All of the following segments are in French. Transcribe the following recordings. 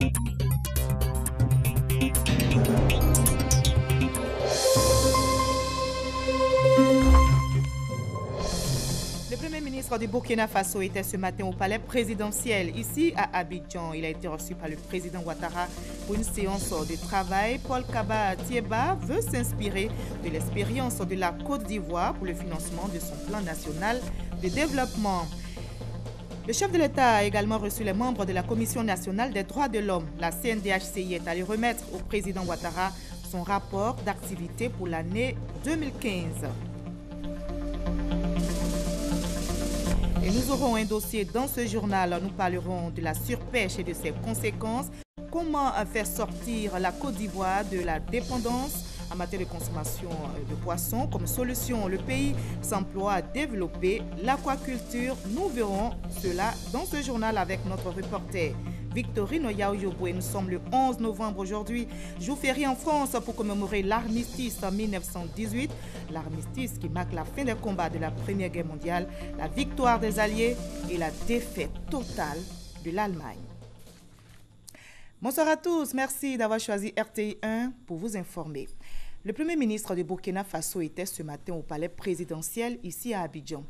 Le Premier ministre du Burkina Faso était ce matin au palais présidentiel, ici à Abidjan. Il a été reçu par le président Ouattara pour une séance de travail. Paul Kaba-Tieba veut s'inspirer de l'expérience de la Côte d'Ivoire pour le financement de son plan national de développement. Le chef de l'État a également reçu les membres de la Commission nationale des droits de l'homme. La CNDHCI est allée remettre au président Ouattara son rapport d'activité pour l'année 2015. Et nous aurons un dossier dans ce journal. Nous parlerons de la surpêche et de ses conséquences. Comment faire sortir la Côte d'Ivoire de la dépendance en matière de consommation de poissons. Comme solution, le pays s'emploie à développer l'aquaculture. Nous verrons cela dans ce journal avec notre reporter Victorine Yaouyoboué. Nous sommes le 11 novembre aujourd'hui, jour férié en France pour commémorer l'armistice en 1918. L'armistice qui marque la fin des combats de la Première Guerre mondiale, la victoire des Alliés et la défaite totale de l'Allemagne. Bonsoir à tous, merci d'avoir choisi RTI 1 pour vous informer. Le Premier ministre du Burkina Faso était ce matin au palais présidentiel ici à Abidjan.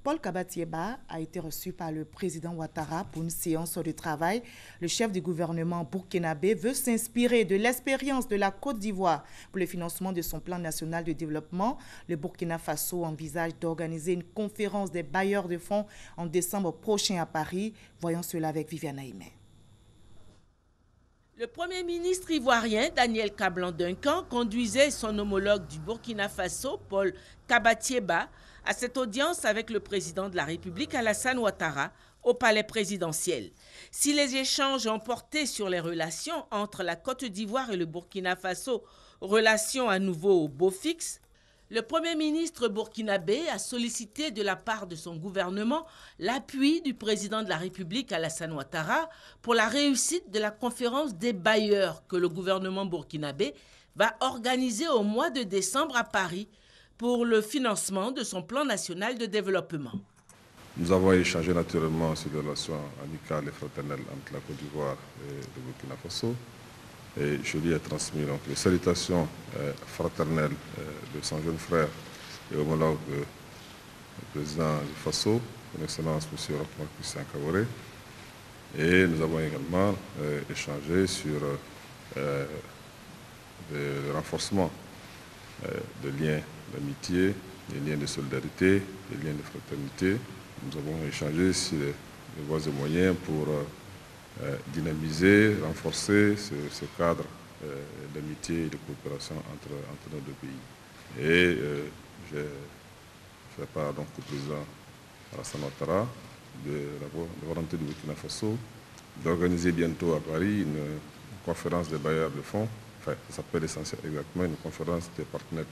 Paul Kaba-Tieba a été reçu par le président Ouattara pour une séance de travail. Le chef du gouvernement burkinabé veut s'inspirer de l'expérience de la Côte d'Ivoire pour le financement de son plan national de développement. Le Burkina Faso envisage d'organiser une conférence des bailleurs de fonds en décembre prochain à Paris. Voyons cela avec Viviane Aïmé. Le Premier ministre ivoirien Daniel Kablan-Duncan conduisait son homologue du Burkina Faso, Paul Kaba-Tieba, à cette audience avec le président de la République, Alassane Ouattara, au palais présidentiel. Si les échanges ont porté sur les relations entre la Côte d'Ivoire et le Burkina Faso, relations à nouveau au beau fixe, le Premier ministre burkinabé a sollicité de la part de son gouvernement l'appui du président de la République, Alassane Ouattara, pour la réussite de la conférence des bailleurs que le gouvernement burkinabé va organiser au mois de décembre à Paris pour le financement de son plan national de développement. Nous avons échangé naturellement sur les relations amicales et fraternelles entre la Côte d'Ivoire et le Burkina Faso. Et je lui ai transmis donc les salutations fraternelles de son jeune frère et homologue le président du Faso, son Excellence M. Roch-Marc Christian Kaboré. Et nous avons également échangé sur le renforcement des liens d'amitié, des liens de solidarité, des liens de fraternité. Nous avons échangé sur les voies et moyens pour dynamiser, renforcer ce cadre d'amitié et de coopération entre nos deux pays. Et je fais part donc au président Alassane Ouattara de la volonté du Burkina Faso d'organiser bientôt à Paris une conférence des bailleurs de fonds, enfin ça s'appelle essentiellement exactement une conférence des partenaires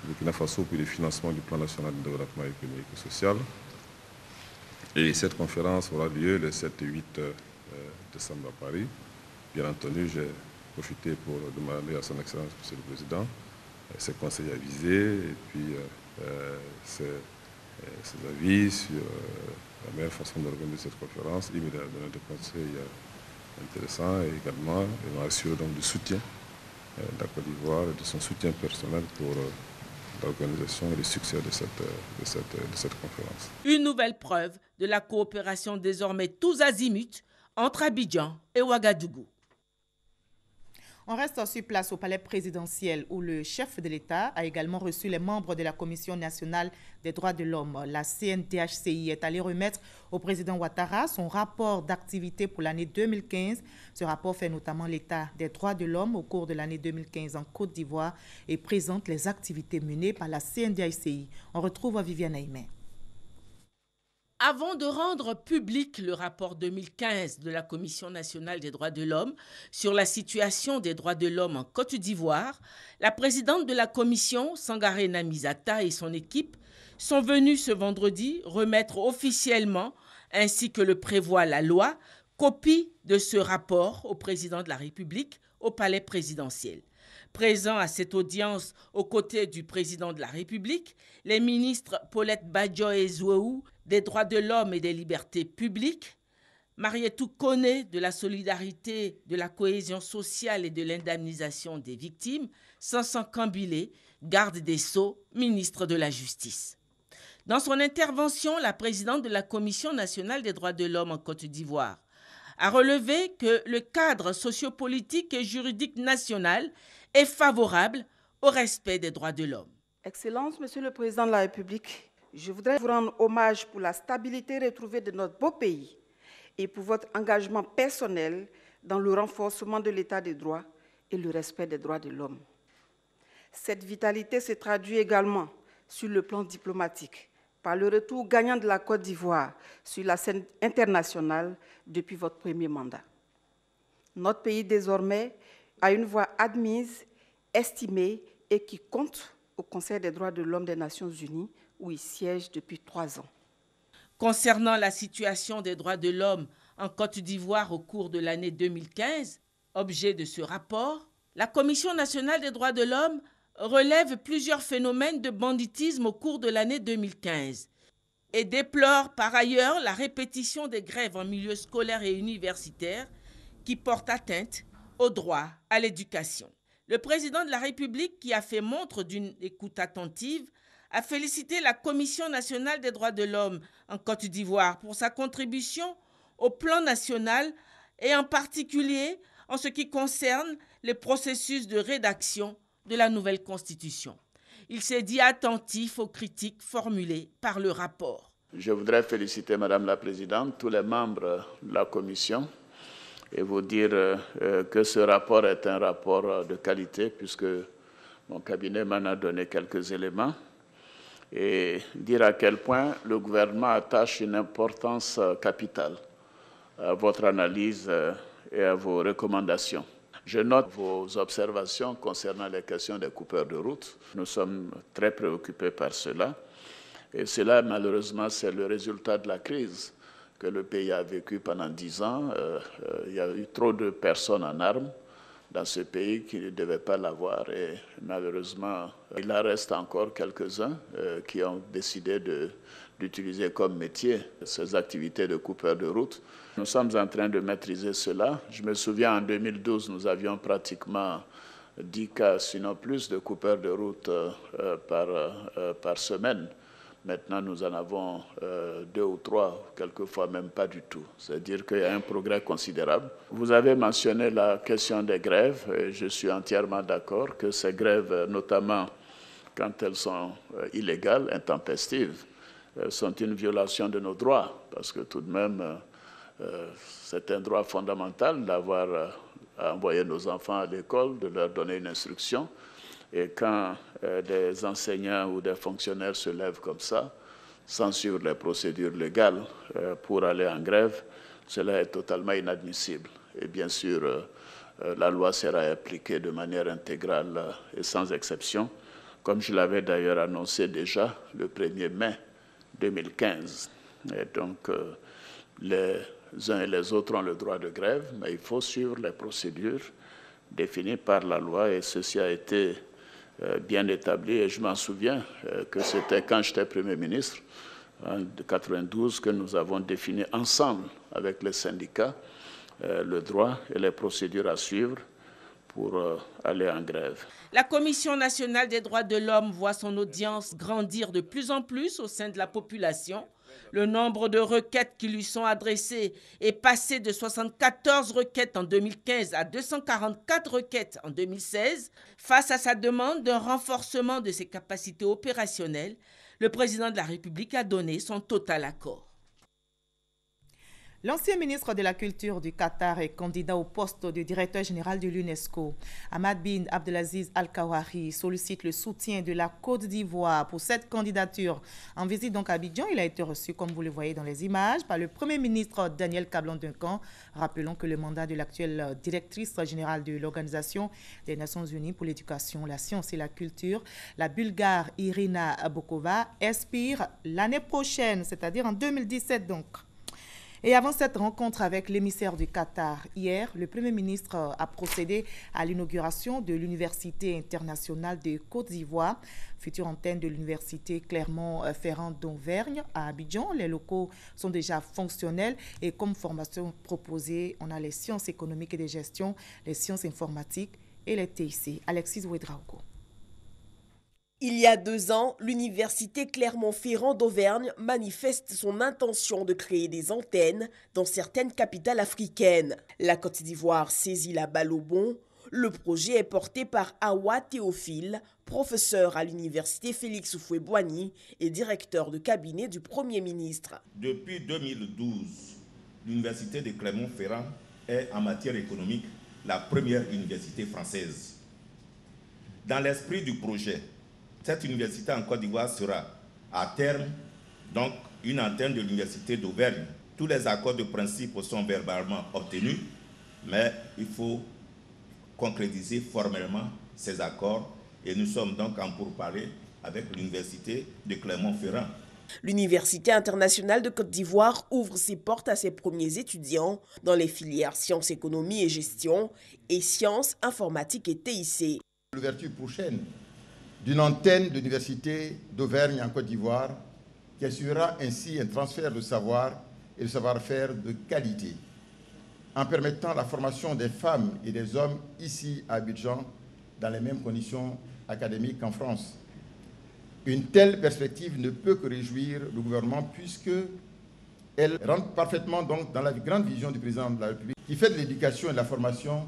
du Burkina Faso pour le financement du plan national de développement économique et social. Et cette conférence aura lieu le 7 et 8 décembre à Paris. Bien entendu, j'ai profité pour demander à son Excellence, Monsieur le Président, ses conseils avisés et puis ses avis sur la meilleure façon d'organiser cette conférence. Il m'a donné des conseils intéressants et également il m'a assuré donc du soutien de la Côte d'Ivoire et de son soutien personnel pour l'organisation et le succès de cette conférence. Une nouvelle preuve de la coopération désormais tous azimuts entre Abidjan et Ouagadougou. On reste sur place au palais présidentiel où le chef de l'État a également reçu les membres de la Commission nationale des droits de l'homme. La CNDHCI est allée remettre au président Ouattara son rapport d'activité pour l'année 2015. Ce rapport fait notamment l'état des droits de l'homme au cours de l'année 2015 en Côte d'Ivoire et présente les activités menées par la CNDHCI. On retrouve Viviane Aïmé. Avant de rendre public le rapport 2015 de la Commission nationale des droits de l'homme sur la situation des droits de l'homme en Côte d'Ivoire, la présidente de la commission, Sangaré Namizata, et son équipe sont venus ce vendredi remettre officiellement, ainsi que le prévoit la loi, copie de ce rapport au président de la République au palais présidentiel. Présents à cette audience aux côtés du président de la République, les ministres Paulette Badjo-Ezouou des droits de l'homme et des libertés publiques, Marietou Koné de la solidarité, de la cohésion sociale et de l'indemnisation des victimes, Sansan Kambilé, garde des Sceaux, ministre de la Justice. Dans son intervention, la présidente de la Commission nationale des droits de l'homme en Côte d'Ivoire a relevé que le cadre sociopolitique et juridique national est favorable au respect des droits de l'homme. Excellence, Monsieur le Président de la République, je voudrais vous rendre hommage pour la stabilité retrouvée de notre beau pays et pour votre engagement personnel dans le renforcement de l'état de droit et le respect des droits de l'homme. Cette vitalité se traduit également sur le plan diplomatique, par le retour gagnant de la Côte d'Ivoire sur la scène internationale depuis votre premier mandat. Notre pays, désormais, a une voix admise, estimée et qui compte au Conseil des droits de l'homme des Nations Unies, où il siège depuis 3 ans. Concernant la situation des droits de l'homme en Côte d'Ivoire au cours de l'année 2015, objet de ce rapport, la Commission nationale des droits de l'homme relève plusieurs phénomènes de banditisme au cours de l'année 2015 et déplore par ailleurs la répétition des grèves en milieu scolaire et universitaire qui portent atteinte au droit à l'éducation. Le président de la République, qui a fait montre d'une écoute attentive, a félicité la Commission nationale des droits de l'homme en Côte d'Ivoire pour sa contribution au plan national et en particulier en ce qui concerne le processus de rédaction de la nouvelle Constitution. Il s'est dit attentif aux critiques formulées par le rapport. Je voudrais féliciter Madame la Présidente, tous les membres de la Commission et vous dire que ce rapport est un rapport de qualité puisque mon cabinet m'en a donné quelques éléments et dire à quel point le gouvernement attache une importance capitale à votre analyse et à vos recommandations. Je note vos observations concernant les questions des coupeurs de route. Nous sommes très préoccupés par cela. Et cela, malheureusement, c'est le résultat de la crise que le pays a vécue pendant 10 ans. Il y a eu trop de personnes en armes dans ce pays qui ne devaient pas l'avoir. Et malheureusement, il en reste encore quelques-uns qui ont décidé d'utiliser comme métier ces activités de coupeurs de route. Nous sommes en train de maîtriser cela. Je me souviens, en 2012, nous avions pratiquement 10 cas, sinon plus, de coupeurs de route par semaine. Maintenant, nous en avons 2 ou 3, quelquefois même pas du tout. C'est-à-dire qu'il y a un progrès considérable. Vous avez mentionné la question des grèves, et je suis entièrement d'accord que ces grèves, notamment quand elles sont illégales, intempestives, sont une violation de nos droits, parce que tout de même, c'est un droit fondamental d'avoir à envoyer nos enfants à l'école, de leur donner une instruction. Et quand des enseignants ou des fonctionnaires se lèvent comme ça, sans suivre les procédures légales pour aller en grève, cela est totalement inadmissible. Et bien sûr, la loi sera appliquée de manière intégrale et sans exception, comme je l'avais d'ailleurs annoncé déjà le 1er mai 2015. Et donc, les uns et les autres ont le droit de grève, mais il faut suivre les procédures définies par la loi, et ceci a été bien établi. Et je m'en souviens que c'était quand j'étais Premier ministre, en 1992, que nous avons défini ensemble avec les syndicats le droit et les procédures à suivre pour aller en grève. La Commission nationale des droits de l'homme voit son audience grandir de plus en plus au sein de la population. Le nombre de requêtes qui lui sont adressées est passé de 74 requêtes en 2015 à 244 requêtes en 2016. Face à sa demande d'un renforcement de ses capacités opérationnelles, le président de la République a donné son total accord. L'ancien ministre de la Culture du Qatar est candidat au poste de directeur général de l'UNESCO. Ahmad bin Abdelaziz Al-Kawari sollicite le soutien de la Côte d'Ivoire pour cette candidature. En visite donc à Abidjan, il a été reçu, comme vous le voyez dans les images, par le Premier ministre Daniel Kablan-Duncan. Rappelons que le mandat de l'actuelle directrice générale de l'Organisation des Nations Unies pour l'éducation, la science et la culture, la Bulgare Irina Bokova, expire l'année prochaine, c'est-à-dire en 2017 donc. Et avant cette rencontre avec l'émissaire du Qatar, hier, le Premier ministre a procédé à l'inauguration de l'Université internationale de Côte d'Ivoire, future antenne de l'Université Clermont-Ferrand d'Auvergne à Abidjan. Les locaux sont déjà fonctionnels et comme formation proposée, on a les sciences économiques et de gestion, les sciences informatiques et les TIC. Alexis Ouedraogo. Il y a 2 ans, l'Université Clermont-Ferrand d'Auvergne manifeste son intention de créer des antennes dans certaines capitales africaines. La Côte d'Ivoire saisit la balle au bond. Le projet est porté par Awa Théophile, professeur à l'Université Félix Houphouët-Boigny et directeur de cabinet du Premier ministre. Depuis 2012, l'Université de Clermont-Ferrand est en matière économique la première université française. Dans l'esprit du projet, cette université en Côte d'Ivoire sera à terme donc une antenne de l'université d'Auvergne. Tous les accords de principe sont verbalement obtenus, mais il faut concrétiser formellement ces accords et nous sommes donc en pourparlers avec l'université de Clermont-Ferrand. L'Université internationale de Côte d'Ivoire ouvre ses portes à ses premiers étudiants dans les filières sciences, économie et gestion et sciences, informatique et TIC. L'ouverture prochaine d'une antenne de l'Université d'Auvergne en Côte d'Ivoire qui assurera ainsi un transfert de savoir et de savoir-faire de qualité en permettant la formation des femmes et des hommes ici à Abidjan dans les mêmes conditions académiques qu'en France. Une telle perspective ne peut que réjouir le gouvernement puisqu'elle rentre parfaitement donc dans la grande vision du président de la République qui fait de l'éducation et de la formation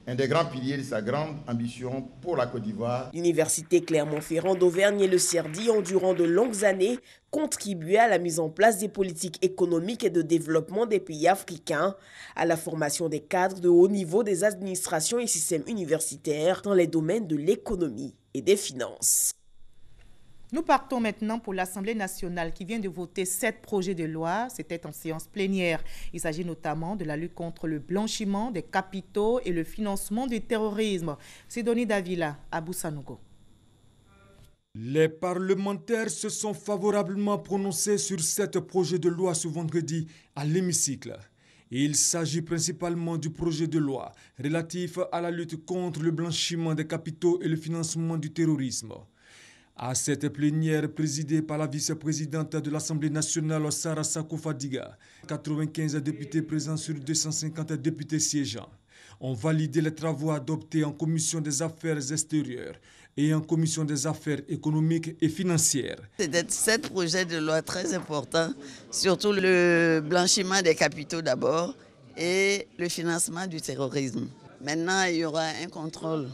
un des grands piliers de sa grande ambition pour la Côte d'Ivoire. L'Université Clermont-Ferrand d'Auvergne et le CERDI ont durant de longues années contribué à la mise en place des politiques économiques et de développement des pays africains, à la formation des cadres de haut niveau des administrations et systèmes universitaires dans les domaines de l'économie et des finances. Nous partons maintenant pour l'Assemblée nationale qui vient de voter 7 projets de loi. C'était en séance plénière. Il s'agit notamment de la lutte contre le blanchiment des capitaux et le financement du terrorisme. Sidonie Davila, Abou Sanogo. Les parlementaires se sont favorablement prononcés sur 7 projets de loi ce vendredi à l'hémicycle. Il s'agit principalement du projet de loi relatif à la lutte contre le blanchiment des capitaux et le financement du terrorisme. À cette plénière présidée par la vice-présidente de l'Assemblée nationale, Sarah Sakou Fadiga, 95 députés présents sur 250 députés siégeants ont validé les travaux adoptés en commission des affaires extérieures et en commission des affaires économiques et financières. C'est 7 projets de loi très importants, surtout le blanchiment des capitaux d'abord et le financement du terrorisme. Maintenant, il y aura un contrôle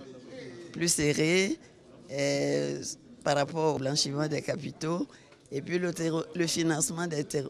plus serré par rapport au blanchiment des capitaux et puis le financement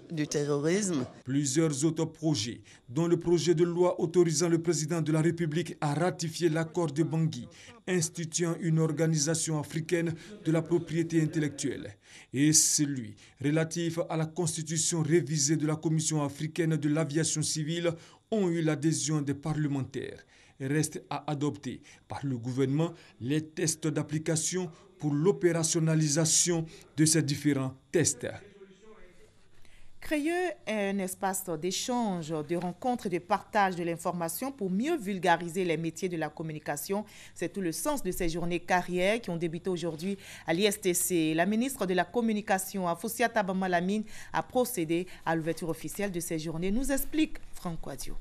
du terrorisme. Plusieurs autres projets, dont le projet de loi autorisant le président de la République à ratifier l'accord de Bangui, instituant une organisation africaine de la propriété intellectuelle, et celui relatif à la constitution révisée de la Commission africaine de l'aviation civile, ont eu l'adhésion des parlementaires. Reste à adopter par le gouvernement les tests d'application pour l'opérationnalisation de ces différents tests. Créer un espace d'échange, de rencontre et de partage de l'information pour mieux vulgariser les métiers de la communication, c'est tout le sens de ces journées carrières qui ont débuté aujourd'hui à l'ISTC. La ministre de la Communication, Afoussiata Bamalamine, a procédé à l'ouverture officielle de ces journées. Nous explique Franck Quadio.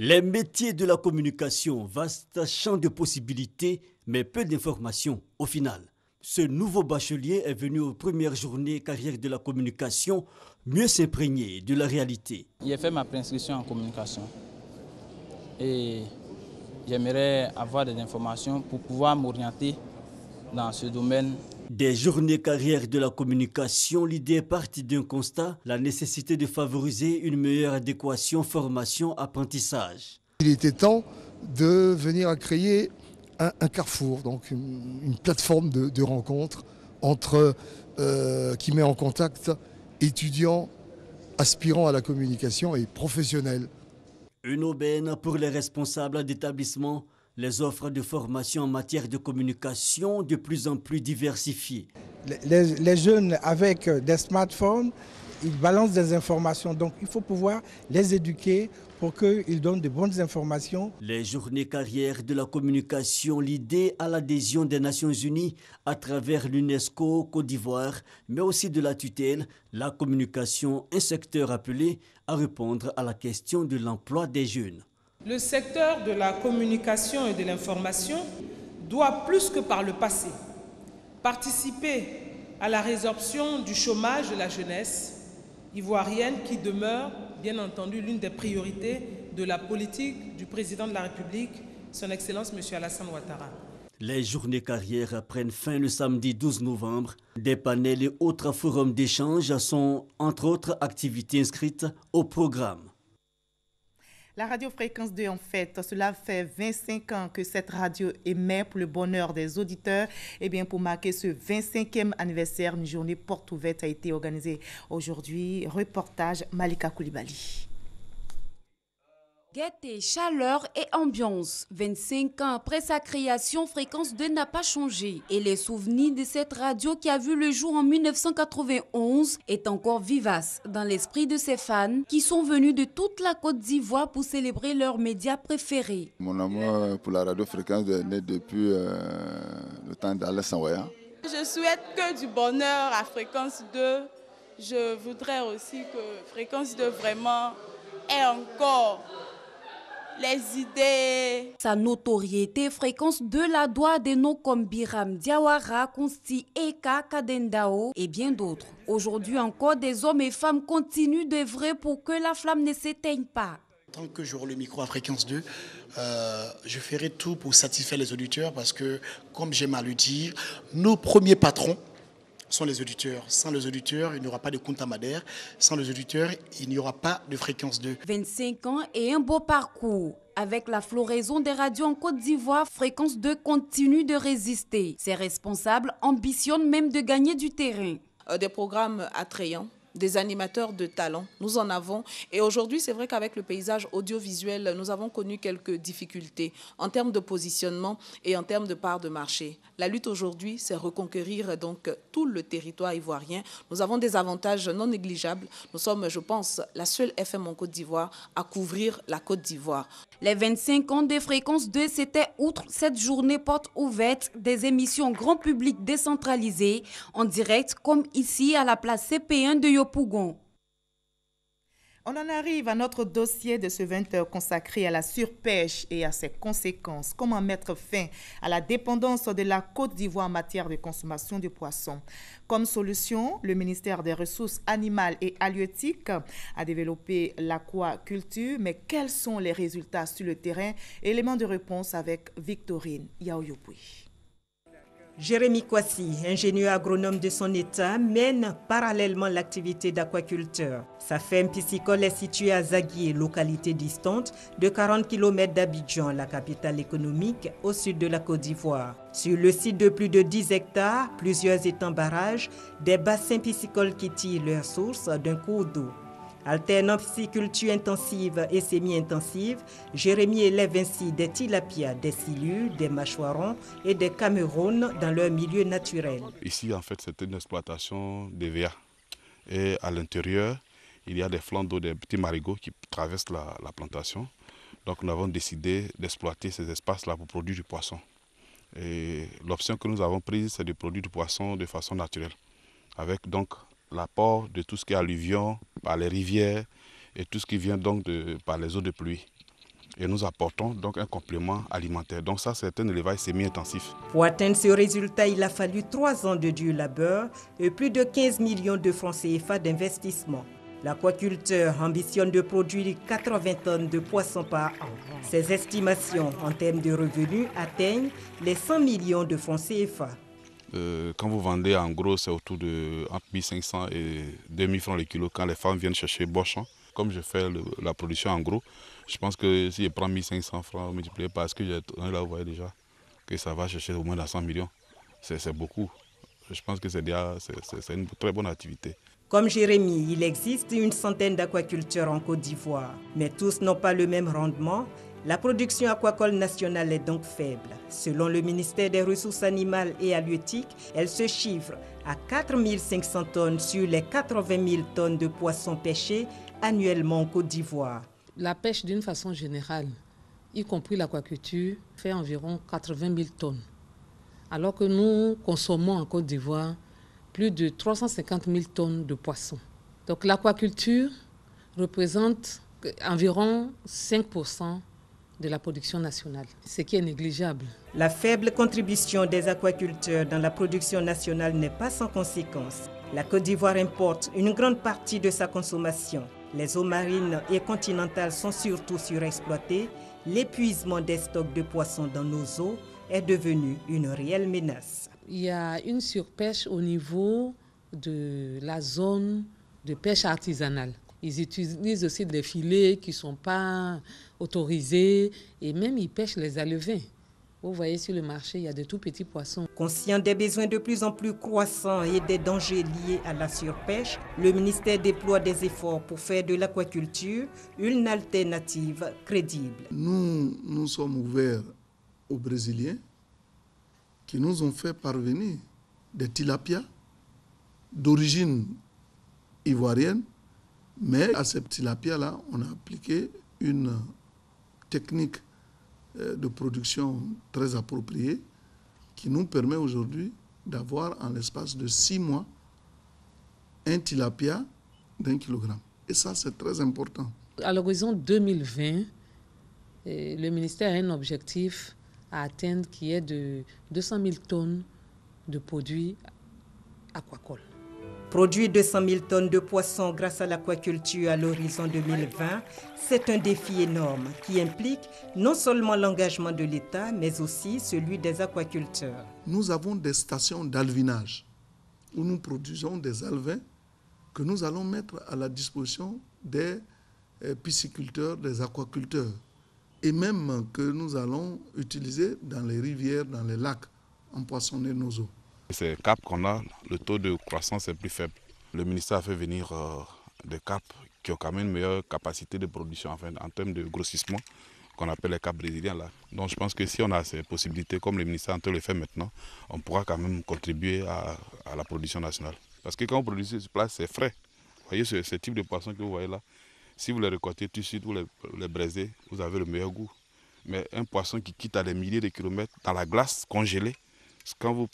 Les métiers de la communication, vaste champ de possibilités, mais peu d'informations au final. Ce nouveau bachelier est venu aux premières journées carrière de la communication, mieux s'imprégner de la réalité. J'ai fait ma préinscription en communication et j'aimerais avoir des informations pour pouvoir m'orienter dans ce domaine. Des journées carrière de la communication, l'idée partit d'un constat, la nécessité de favoriser une meilleure adéquation formation-apprentissage. Il était temps de venir à créer un carrefour, donc une plateforme de rencontre qui met en contact étudiants aspirants à la communication et professionnels. Une aubaine pour les responsables d'établissements, les offres de formation en matière de communication de plus en plus diversifiées. Les jeunes avec des smartphones ils balancent des informations. Donc il faut pouvoir les éduquer pour qu'ils donnent de bonnes informations. Les journées carrières de la communication, l'idée à l'adhésion des Nations Unies à travers l'UNESCO Côte d'Ivoire, mais aussi de la tutelle, la communication, un secteur appelé à répondre à la question de l'emploi des jeunes. Le secteur de la communication et de l'information doit, plus que par le passé, participer à la résorption du chômage de la jeunesse ivoirienne qui demeure, bien entendu, l'une des priorités de la politique du président de la République, son Excellence M. Alassane Ouattara. Les journées carrières prennent fin le samedi 12 novembre. Des panels et autres forums d'échange sont, entre autres activités inscrites au programme. La radio Fréquence 2, en fait, cela fait 25 ans que cette radio émet pour le bonheur des auditeurs. Et bien, pour marquer ce 25e anniversaire, une journée porte ouverte a été organisée aujourd'hui. Reportage Malika Koulibaly. Gaieté, chaleur et ambiance. 25 ans après sa création, Fréquence 2 n'a pas changé. Et les souvenirs de cette radio qui a vu le jour en 1991 est encore vivace dans l'esprit de ses fans qui sont venus de toute la Côte d'Ivoire pour célébrer leurs médias préférés. Mon amour pour la radio Fréquence 2 est né depuis le temps d'Alassane Ouattara. Je souhaite que du bonheur à Fréquence 2. Je voudrais aussi que Fréquence 2 vraiment ait encore les idées. Sa notoriété, Fréquence 2 la doit à des noms comme Biram Diawara, Konsti, Eka, Kadendao et bien d'autres. Aujourd'hui encore, des hommes et femmes continuent d'œuvrer pour que la flamme ne s'éteigne pas. Tant que j'aurai le micro à Fréquence 2, je ferai tout pour satisfaire les auditeurs parce que, comme j'aime à le dire, nos premiers patrons sont les auditeurs. Sans les auditeurs, il n'y aura pas de Kunta Madère. Sans les auditeurs, il n'y aura pas de Fréquence 2. 25 ans et un beau parcours. Avec la floraison des radios en Côte d'Ivoire, Fréquence 2 continue de résister. Ses responsables ambitionnent même de gagner du terrain. Des programmes attrayants, des animateurs de talent, nous en avons. Et aujourd'hui, c'est vrai qu'avec le paysage audiovisuel, nous avons connu quelques difficultés en termes de positionnement et en termes de part de marché. La lutte aujourd'hui, c'est reconquérir donc tout le territoire ivoirien. Nous avons des avantages non négligeables. Nous sommes, je pense, la seule FM en Côte d'Ivoire à couvrir la Côte d'Ivoire. Les 25 ans de Fréquence 2, c'était, outre cette journée porte ouverte, des émissions grand public décentralisées, en direct comme ici à la place CP1 de Yopougon. On en arrive à notre dossier de ce 20h consacré à la surpêche et à ses conséquences. Comment mettre fin à la dépendance de la Côte d'Ivoire en matière de consommation de poissons. Comme solution, le ministère des Ressources animales et halieutiques a développé l'aquaculture. Mais quels sont les résultats sur le terrain? Élément de réponse avec Victorine Yaoyopoui. Jérémy Kwasi, ingénieur agronome de son état, mène parallèlement l'activité d'aquaculteur. Sa ferme piscicole est située à Zagui, localité distante de 40 km d'Abidjan, la capitale économique au sud de la Côte d'Ivoire. Sur le site de plus de 10 hectares, plusieurs étangs barrages, des bassins piscicoles qui tirent leur source d'un cours d'eau. Alternant pisciculture intensive et semi-intensive, Jérémy élève ainsi des tilapias, des silures, des mâchoirons et des camerounes dans leur milieu naturel. Ici, en fait, c'est une exploitation d'EVA. Et à l'intérieur, il y a des flancs d'eau, des petits marigots qui traversent la plantation. Donc nous avons décidé d'exploiter ces espaces-là pour produire du poisson. Et l'option que nous avons prise, c'est de produire du poisson de façon naturelle. Avec donc l'apport de tout ce qui est alluvion par les rivières et tout ce qui vient donc par les eaux de pluie. Et nous apportons donc un complément alimentaire. Donc ça, c'est un élevage semi-intensif. Pour atteindre ce résultat, il a fallu 3 ans de dur labeur et plus de 15 millions de francs CFA d'investissement. L'aquaculteur ambitionne de produire 80 tonnes de poissons par an. Ses estimations en termes de revenus atteignent les 100 millions de francs CFA. Quand vous vendez en gros, c'est autour de entre 1500 et 2000 francs le kilo quand les femmes viennent chercher Bosch. Comme je fais la production en gros, je pense que si je prends 1500 francs multiplié par ce que j'ai là, vous voyez déjà que ça va chercher au moins à 100 millions. C'est beaucoup. Je pense que c'est une très bonne activité. Comme Jérémy, il existe une centaine d'aquaculteurs en Côte d'Ivoire, mais tous n'ont pas le même rendement. La production aquacole nationale est donc faible. Selon le ministère des Ressources animales et halieutiques, elle se chiffre à 4 500 tonnes sur les 80 000 tonnes de poissons pêchés annuellement en Côte d'Ivoire. La pêche d'une façon générale, y compris l'aquaculture, fait environ 80 000 tonnes. Alors que nous consommons en Côte d'Ivoire plus de 350 000 tonnes de poissons. Donc l'aquaculture représente environ 5% de la production nationale, ce qui est négligeable. La faible contribution des aquaculteurs dans la production nationale n'est pas sans conséquence. La Côte d'Ivoire importe une grande partie de sa consommation. Les eaux marines et continentales sont surtout surexploitées. L'épuisement des stocks de poissons dans nos eaux est devenu une réelle menace. Il y a une surpêche au niveau de la zone de pêche artisanale. Ils utilisent aussi des filets qui ne sont pas autorisés et même ils pêchent les alevins. Vous voyez sur le marché, il y a de tout petits poissons. Conscient des besoins de plus en plus croissants et des dangers liés à la surpêche, le ministère déploie des efforts pour faire de l'aquaculture une alternative crédible. Nous sommes ouverts aux Brésiliens qui nous ont fait parvenir des tilapias d'origine ivoirienne, mais à ces tilapias-là, on a appliqué une technique de production très appropriée qui nous permet aujourd'hui d'avoir en l'espace de 6 mois un tilapia d'1 kilogramme. Et ça, c'est très important. À l'horizon 2020, le ministère a un objectif à atteindre qui est de 200 000 tonnes de produits aquacoles. Produire 200 000 tonnes de poissons grâce à l'aquaculture à l'horizon 2020, c'est un défi énorme qui implique non seulement l'engagement de l'État, mais aussi celui des aquaculteurs. Nous avons des stations d'alvinage où nous produisons des alevins que nous allons mettre à la disposition des pisciculteurs, des aquaculteurs, et même que nous allons utiliser dans les rivières, dans les lacs, empoissonner nos eaux. Ces capes qu'on a, le taux de croissance est plus faible. Le ministère a fait venir des capes qui ont quand même une meilleure capacité de production en termes de grossissement, qu'on appelle les capes brésiliens là. Donc je pense que si on a ces possibilités, comme le ministère en train de le faire maintenant, on pourra quand même contribuer à la production nationale. Parce que quand on produit sur place, c'est frais. Vous voyez ce type de poissons que vous voyez là, si vous les récoltez tout de suite, vous les braisez, vous avez le meilleur goût. Mais un poisson qui quitte à des milliers de kilomètres dans la glace congelée, quand vous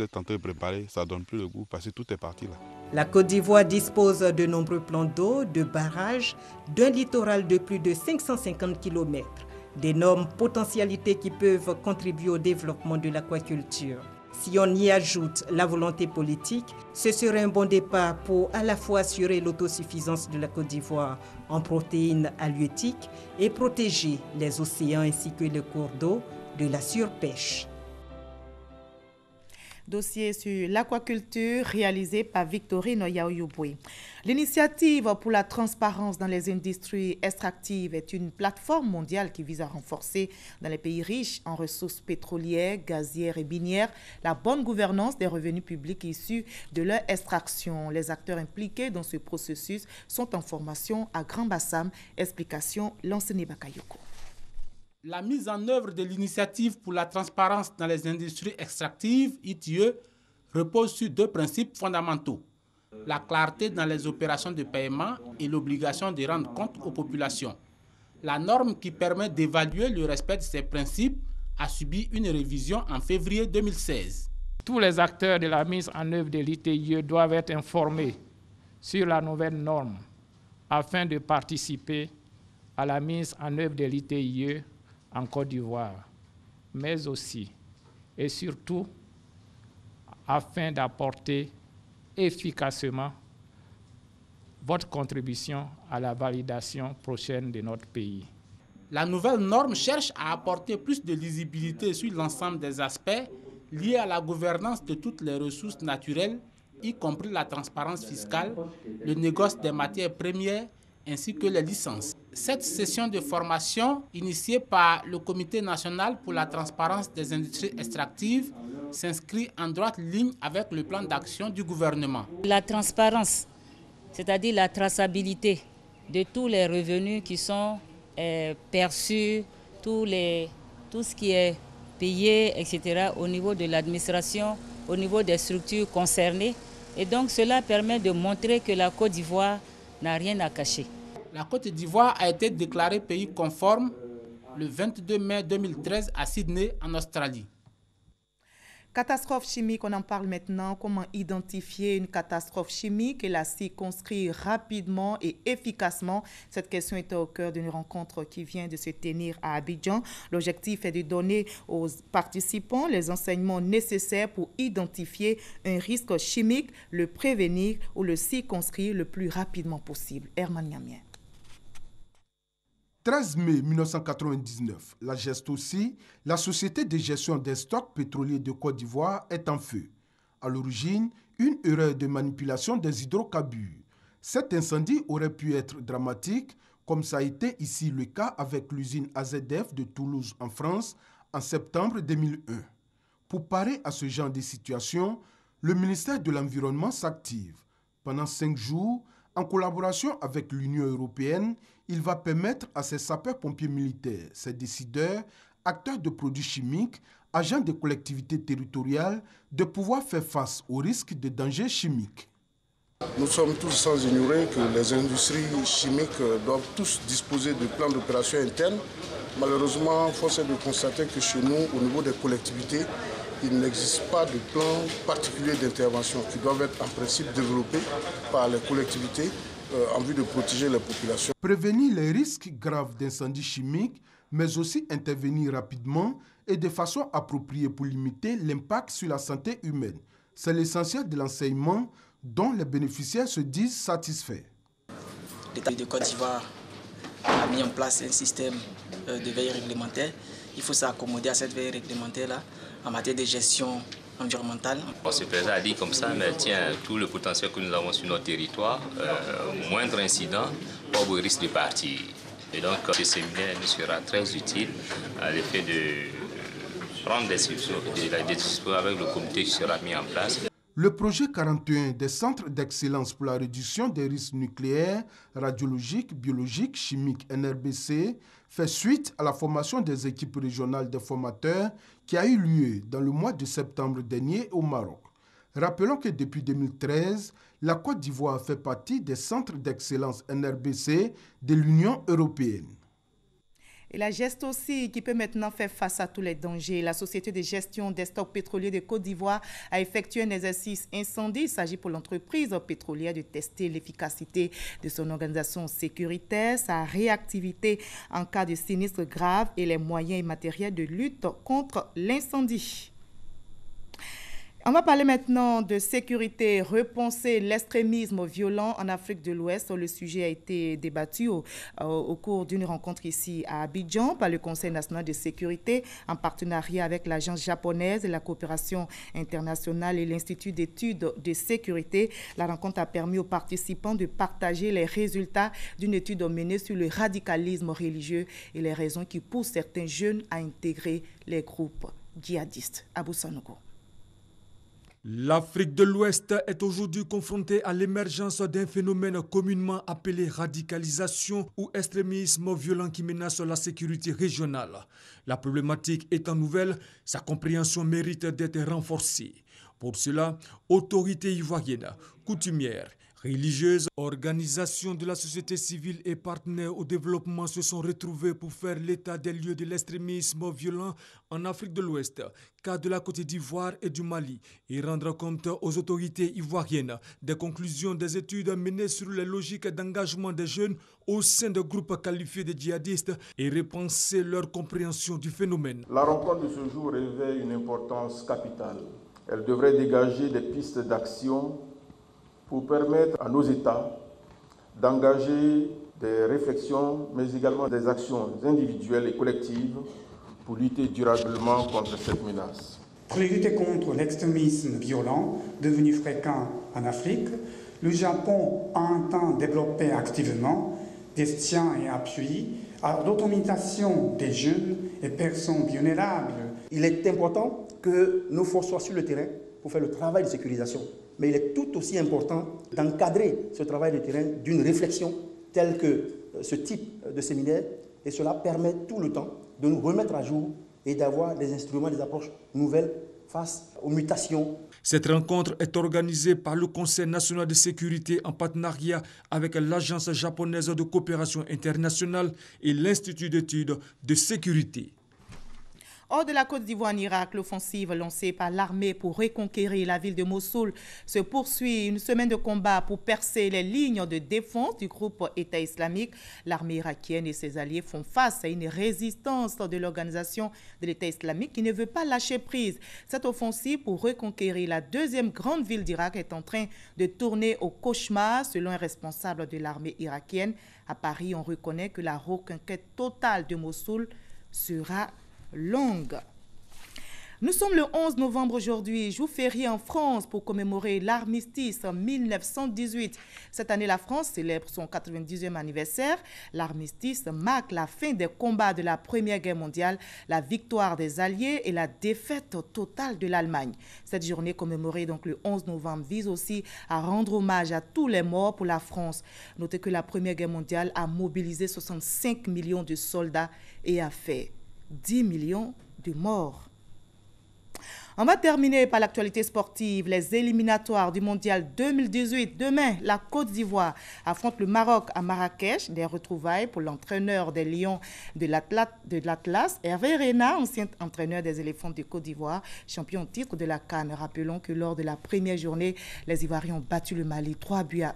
êtes en train de préparer, ça ne donne plus le goût parce que tout est parti là. La Côte d'Ivoire dispose de nombreux plans d'eau, de barrages, d'un littoral de plus de 550 km. D'énormes potentialités qui peuvent contribuer au développement de l'aquaculture. Si on y ajoute la volonté politique, ce serait un bon départ pour à la fois assurer l'autosuffisance de la Côte d'Ivoire en protéines halieutiques et protéger les océans ainsi que les cours d'eau de la surpêche. Dossier sur l'aquaculture réalisé par Victorine Yaouyouboui. L'initiative pour la transparence dans les industries extractives est une plateforme mondiale qui vise à renforcer dans les pays riches en ressources pétrolières, gazières et minières la bonne gouvernance des revenus publics issus de leur extraction. Les acteurs impliqués dans ce processus sont en formation à Grand Bassam. Explication Lansene Bakayoko. La mise en œuvre de l'initiative pour la transparence dans les industries extractives, ITIE, repose sur 2 principes fondamentaux. La clarté dans les opérations de paiement et l'obligation de rendre compte aux populations. La norme qui permet d'évaluer le respect de ces principes a subi une révision en février 2016. Tous les acteurs de la mise en œuvre de l'ITIE doivent être informés sur la nouvelle norme afin de participer à la mise en œuvre de l'ITIE en Côte d'Ivoire, mais aussi et surtout afin d'apporter efficacement votre contribution à la validation prochaine de notre pays. La nouvelle norme cherche à apporter plus de lisibilité sur l'ensemble des aspects liés à la gouvernance de toutes les ressources naturelles, y compris la transparence fiscale, le négoce des matières premières, ainsi que les licences. Cette session de formation, initiée par le Comité national pour la transparence des industries extractives, s'inscrit en droite ligne avec le plan d'action du gouvernement. La transparence, c'est-à-dire la traçabilité de tous les revenus qui sont perçus, tout ce qui est payé, etc., au niveau de l'administration, au niveau des structures concernées. Et donc cela permet de montrer que la Côte d'Ivoire n'a rien à cacher. La Côte d'Ivoire a été déclarée pays conforme le 22 mai 2013 à Sydney, en Australie. Catastrophe chimique, on en parle maintenant. Comment identifier une catastrophe chimique et la circonscrire rapidement et efficacement? Cette question était au cœur d'une rencontre qui vient de se tenir à Abidjan. L'objectif est de donner aux participants les enseignements nécessaires pour identifier un risque chimique, le prévenir ou le circonscrire le plus rapidement possible. Herman Niamien. 13 mai 1999, la GESTOSI, la société de gestion des stocks pétroliers de Côte d'Ivoire, est en feu. À l'origine, une erreur de manipulation des hydrocarbures. Cet incendie aurait pu être dramatique, comme ça a été ici le cas avec l'usine AZF de Toulouse en France en septembre 2001. Pour parer à ce genre de situation, le ministère de l'Environnement s'active. Pendant 5 jours, en collaboration avec l'Union européenne, il va permettre à ces sapeurs-pompiers militaires, ces décideurs, acteurs de produits chimiques, agents de collectivités territoriales, de pouvoir faire face aux risques de dangers chimiques. Nous sommes tous sans ignorer que les industries chimiques doivent tous disposer de plans d'opération internes. Malheureusement, force est de constater que chez nous, au niveau des collectivités, il n'existe pas de plan particulier d'intervention qui doivent être en principe développés par les collectivités en vue de protéger les populations. Prévenir les risques graves d'incendies chimiques, mais aussi intervenir rapidement et de façon appropriée pour limiter l'impact sur la santé humaine. C'est l'essentiel de l'enseignement dont les bénéficiaires se disent satisfaits. L'État de Côte d'Ivoire a mis en place un système de veille réglementaire. Il faut s'accommoder à cette veille réglementaire-là en matière de gestion environnementale. On se présente à dire comme ça, mais tiens, tout le potentiel que nous avons sur notre territoire, moindre incident, pas de risque de partir. Et donc, ce séminaire nous sera très utile à l'effet de prendre des décisions avec le comité qui sera mis en place. Le projet 41 des centres d'excellence pour la réduction des risques nucléaires, radiologiques, biologiques, chimiques NRBC fait suite à la formation des équipes régionales des formateurs qui a eu lieu dans le mois de septembre dernier au Maroc. Rappelons que depuis 2013, la Côte d'Ivoire fait partie des centres d'excellence NRBC de l'Union européenne. Et la GESTOSI qui peut maintenant faire face à tous les dangers. La Société de gestion des stocks pétroliers de Côte d'Ivoire a effectué un exercice incendie. Il s'agit pour l'entreprise pétrolière de tester l'efficacité de son organisation sécuritaire, sa réactivité en cas de sinistre grave et les moyens et matériels de lutte contre l'incendie. On va parler maintenant de sécurité, repenser l'extrémisme violent en Afrique de l'Ouest. Le sujet a été débattu au cours d'une rencontre ici à Abidjan par le Conseil national de sécurité en partenariat avec l'Agence japonaise de la coopération internationale et l'Institut d'études de sécurité. La rencontre a permis aux participants de partager les résultats d'une étude menée sur le radicalisme religieux et les raisons qui poussent certains jeunes à intégrer les groupes djihadistes. Abou Sanogo. L'Afrique de l'Ouest est aujourd'hui confrontée à l'émergence d'un phénomène communément appelé radicalisation ou extrémisme violent qui menace la sécurité régionale. La problématique étant nouvelle, sa compréhension mérite d'être renforcée. Pour cela, autorités ivoiriennes, coutumières, religieuses, organisations de la société civile et partenaires au développement se sont retrouvés pour faire l'état des lieux de l'extrémisme violent en Afrique de l'Ouest, cas de la Côte d'Ivoire et du Mali, et rendre compte aux autorités ivoiriennes des conclusions des études menées sur les logiques d'engagement des jeunes au sein de groupes qualifiés de djihadistes et repenser leur compréhension du phénomène. La rencontre de ce jour revêt une importance capitale. Elle devrait dégager des pistes d'action pour permettre à nos États d'engager des réflexions, mais également des actions individuelles et collectives pour lutter durablement contre cette menace. Pour lutter contre l'extrémisme violent devenu fréquent en Afrique, le Japon entend développer activement des soutiens et appuis à l'autonomisation des jeunes et personnes vulnérables. Il est important que nos forces soient sur le terrain pour faire le travail de sécurisation. Mais il est tout aussi important d'encadrer ce travail de terrain d'une réflexion telle que ce type de séminaire. Et cela permet tout le temps de nous remettre à jour et d'avoir des instruments, des approches nouvelles, face aux mutations. Cette rencontre est organisée par le Conseil national de sécurité en partenariat avec l'Agence japonaise de coopération internationale et l'Institut d'études de sécurité. Hors de la Côte d'Ivoire en Irak, l'offensive lancée par l'armée pour reconquérir la ville de Mossoul se poursuit. Une semaine de combat pour percer les lignes de défense du groupe État islamique. L'armée irakienne et ses alliés font face à une résistance de l'organisation de l'État islamique qui ne veut pas lâcher prise. Cette offensive pour reconquérir la deuxième grande ville d'Irak est en train de tourner au cauchemar, selon un responsable de l'armée irakienne. À Paris, on reconnaît que la reconquête totale de Mossoul sera longue. Nous sommes le 11 novembre aujourd'hui, jour férié en France pour commémorer l'armistice en 1918. Cette année, la France célèbre son 90e anniversaire. L'armistice marque la fin des combats de la Première Guerre mondiale, la victoire des Alliés et la défaite totale de l'Allemagne. Cette journée commémorée donc le 11 novembre vise aussi à rendre hommage à tous les morts pour la France. Notez que la Première Guerre mondiale a mobilisé 65 millions de soldats et a fait 10 millions de morts. On va terminer par l'actualité sportive, les éliminatoires du Mondial 2018. Demain, la Côte d'Ivoire affronte le Maroc à Marrakech. Des retrouvailles pour l'entraîneur des Lions de l'Atlas, Hervé Renard, ancien entraîneur des éléphants de Côte d'Ivoire, champion titre de la CAN. Rappelons que lors de la première journée, les Ivoiriens ont battu le Mali 3-1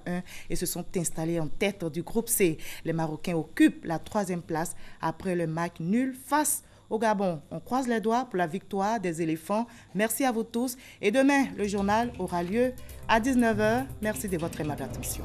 et se sont installés en tête du groupe C. Les Marocains occupent la 3e place après le match nul face au Gabon. On croise les doigts pour la victoire des éléphants. Merci à vous tous. Et demain, le journal aura lieu à 19h. Merci de votre aimable attention.